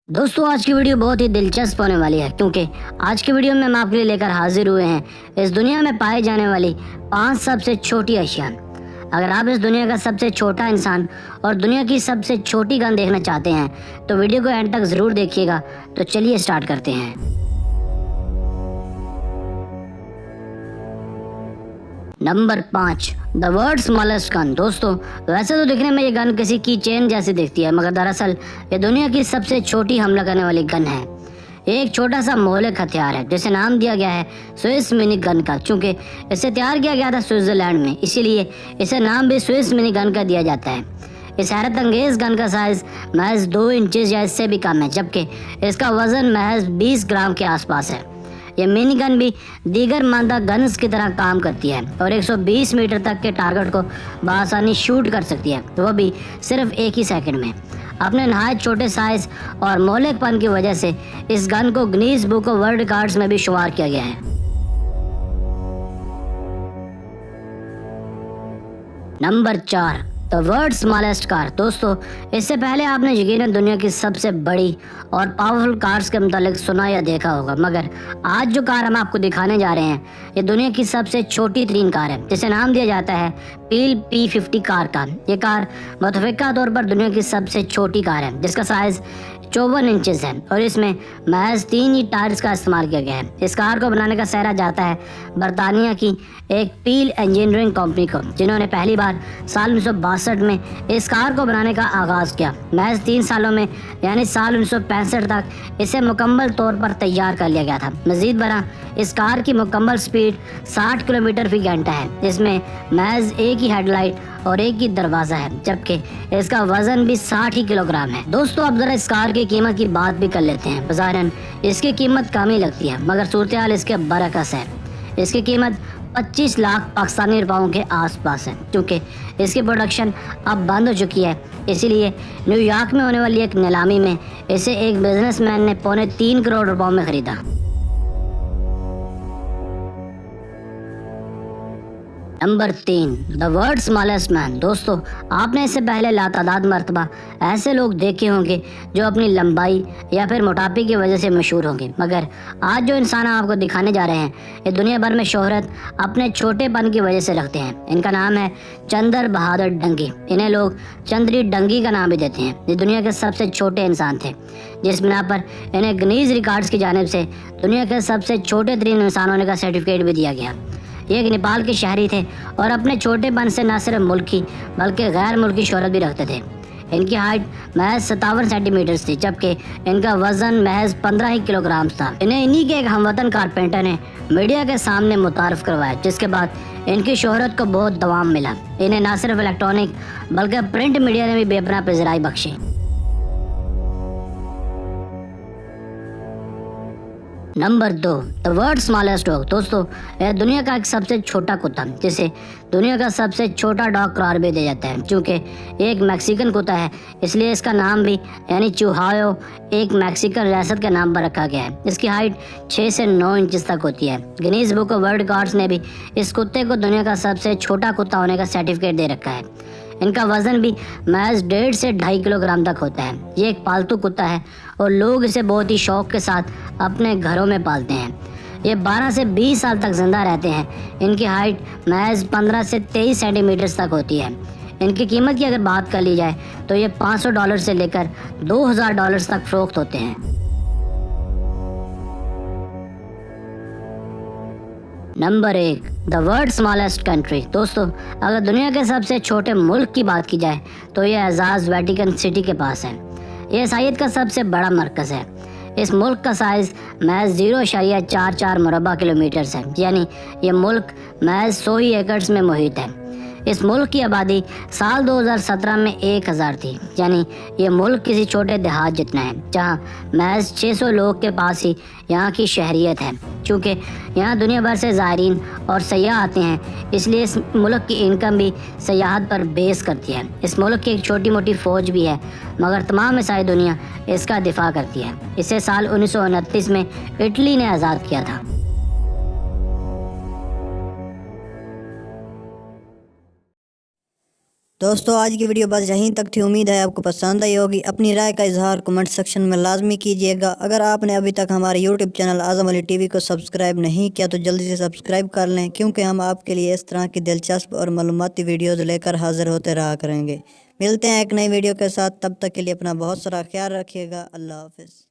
दोस्तों आज की वीडियो बहुत ही दिलचस्प होने वाली है क्योंकि आज की वीडियो में हम आपके लिए लेकर हाजिर हुए हैं इस दुनिया में पाए जाने वाली 5 सबसे छोटी अशिया। अगर आप इस दुनिया का सबसे छोटा इंसान और दुनिया की सबसे छोटी गन देखना चाहते हैं तो वीडियो को एंड तक ज़रूर देखिएगा। तो चलिए स्टार्ट करते हैं। Number 5, the world smallest gun. दोस्तों वैसे तो दिखने में ये गन किसी की चेन जैसी दिखती है, मगर दरअसल ये दुनिया की सबसे छोटी हमला करने वाली गन है। ये एक छोटा सा मौलिक हथियार है जिसे नाम दिया गया है स्विस मिनी गन का, क्योंकि इसे तैयार किया गया था स्विट्जरलैंड में, इसीलिए इसे नाम भी स्विस मिनी गन का दिया जाता है। इस हैरत अंगेज गन का साइज महज 2 इंचेस या इससे भी कम है, जबकि इसका वजन महज 20 ग्राम के आसपास है। यह मिनी गन भी दीगर मादा गन्स की तरह काम करती है और 120 मीटर तक के टारगेट को बआसानी शूट कर सकती है, वह भी सिर्फ एक ही सेकंड में। अपने नहायत छोटे साइज और मौलिकपन की वजह से इस गन को Guinness book of world records में भी शुमार किया गया है। Number 4, the world smallest car. दोस्तों इससे पहले आपने यकीनन दुनिया की सबसे बड़ी और पावरफुल कार्स के मुतालिक सुना या देखा होगा, मगर आज जो कार हम आपको दिखाने जा रहे हैं ये दुनिया की सबसे छोटी तरीन कार है जिसे नाम दिया जाता है पील P50 कार का। ये कार मुतफ़िका तौर पर दुनिया की सबसे छोटी कार है जिसका साइज़ 54 इंचेस है और इसमें महज 3 ही टायर्स का इस्तेमाल किया गया है। इस कार को बनाने का श्रेय जाता है बरतानिया की एक पील इंजीनियरिंग कंपनी को, जिन्होंने पहली बार साल 1962 में इस कार को बनाने का आगाज़ किया। महज 3 सालों में यानी साल 1965 तक इसे मुकम्मल तौर पर तैयार कर लिया गया था। मज़ीद बरा इस कार की मुकम्मल स्पीड 60 किलोमीटर फी घंटा है। इसमें महज एक ही हेडलाइट और एक ही दरवाज़ा है, जबकि इसका वजन भी 60 ही किलोग्राम है। दोस्तों अब जरा इस कार की कीमत की बात भी कर लेते हैं। बज़ाहिरन इसकी कीमत कम ही लगती है, मगर सूरत हाल इसके बरअक्स है। इसकी कीमत 25 लाख पाकिस्तानी रुपयों के आसपास है। क्योंकि इसकी प्रोडक्शन अब बंद हो चुकी है, इसीलिए न्यूयॉर्क में होने वाली एक नीलामी में इसे एक बिजनेसमैन ने 3.25 करोड़ रुपयों में खरीदा। Number 3, the world smallest man. दोस्तों आपने इससे पहले लातादाद मरतबा ऐसे लोग देखे होंगे जो अपनी लंबाई या फिर मोटापे की वजह से मशहूर होंगे, मगर आज जो इंसान हम आपको दिखाने जा रहे हैं ये दुनिया भर में शोहरत अपने छोटेपन की वजह से रखते हैं। इनका नाम है चंद्र बहादुर डंगी। इन्हें लोग चंद्री डंगी का नाम भी देते हैं। ये दुनिया के सबसे छोटे इंसान थे, जिस बिना पर इन्हें गिनीज रिकॉर्ड्स की जानिब से दुनिया के सबसे छोटे तरीन इंसान होने का सर्टिफिकेट भी दिया गया। ये एक नेपाल के शहरी थे और अपने छोटेपन से न सिर्फ मुल्की बल्कि गैर मुल्की शोहरत भी रखते थे। इनकी हाइट महज 57 सेंटीमीटर थी, जबकि इनका वजन महज 15 ही किलोग्राम था। इन्हें इन्हीं के एक हमवतन कारपेंटर ने मीडिया के सामने मुतारफ करवाया, जिसके बाद इनकी शोहरत को बहुत दवाम मिला। इन्हें न सिर्फ इलेक्ट्रॉनिक बल्कि प्रिंट मीडिया ने भी बेपनाह पज़िराई बख्शी। Number 2, the world smallest dog. दोस्तों यह दुनिया का एक सबसे छोटा कुत्ता जिसे दुनिया का सबसे छोटा डॉग करार भी दिया जाता है। चूँकि ये एक मैक्सिकन कुत्ता है इसलिए इसका नाम भी यानी चूहायो एक मैक्सिकन रियासत के नाम पर रखा गया है। इसकी हाइट 6 से 9 इंच तक होती है। Guinness book of world records ने भी इस कुत्ते को दुनिया का सबसे छोटा कुत्ता होने का सर्टिफिकेट दे रखा है। इनका वजन भी महज 1.5 से 2.5 किलोग्राम तक होता है। ये एक पालतू कुत्ता है और लोग इसे बहुत ही शौक के साथ अपने घरों में पालते हैं। ये 12 से 20 साल तक जिंदा रहते हैं। इनकी हाइट महज 15 से 23 सेंटीमीटर तक होती है। इनकी कीमत की अगर बात कर ली जाए तो ये $500 से लेकर $2000 तक फरोख्त होते हैं। Number 1, the world smallest country. दोस्तों अगर दुनिया के सबसे छोटे मुल्क की बात की जाए तो ये एजाज़ वेटिकन सिटी के पास है। ये ईसाईयत का सबसे बड़ा मरकज़ है। इस मुल्क का साइज़ महज 0.44 मुरबा किलोमीटर है, यानी ये मुल्क महज 100 ही एकड़ में मुहित है। इस मुल्क की आबादी साल 2017 में 1000 थी, यानी ये मुल्क किसी छोटे देहात जितना है जहाँ महज 600 लोग के पास ही यहाँ की शहरियत है। चूँकि यहाँ दुनिया भर से ज़ायरीन और सयाह आते हैं, इसलिए इस मुल्क की इनकम भी सयाहत पर बेस करती है। इस मुल्क की एक छोटी मोटी फ़ौज भी है, मगर तमाम ईसाई दुनिया इसका दिफा करती है। इसे साल 1929 में इटली ने आज़ाद किया था। दोस्तों आज की वीडियो बस यहीं तक थी। उम्मीद है आपको पसंद आई होगी। अपनी राय का इजहार कमेंट सेक्शन में लाजमी कीजिएगा। अगर आपने अभी तक हमारे यूट्यूब चैनल आज़म अली टीवी को सब्सक्राइब नहीं किया तो जल्दी से सब्सक्राइब कर लें, क्योंकि हम आपके लिए इस तरह की दिलचस्प और मालूमाती वीडियोज़ लेकर हाजिर होते रहा करेंगे। मिलते हैं एक नई वीडियो के साथ, तब तक के लिए अपना बहुत सारा ख्याल रखिएगा। अल्लाह हाफिज़।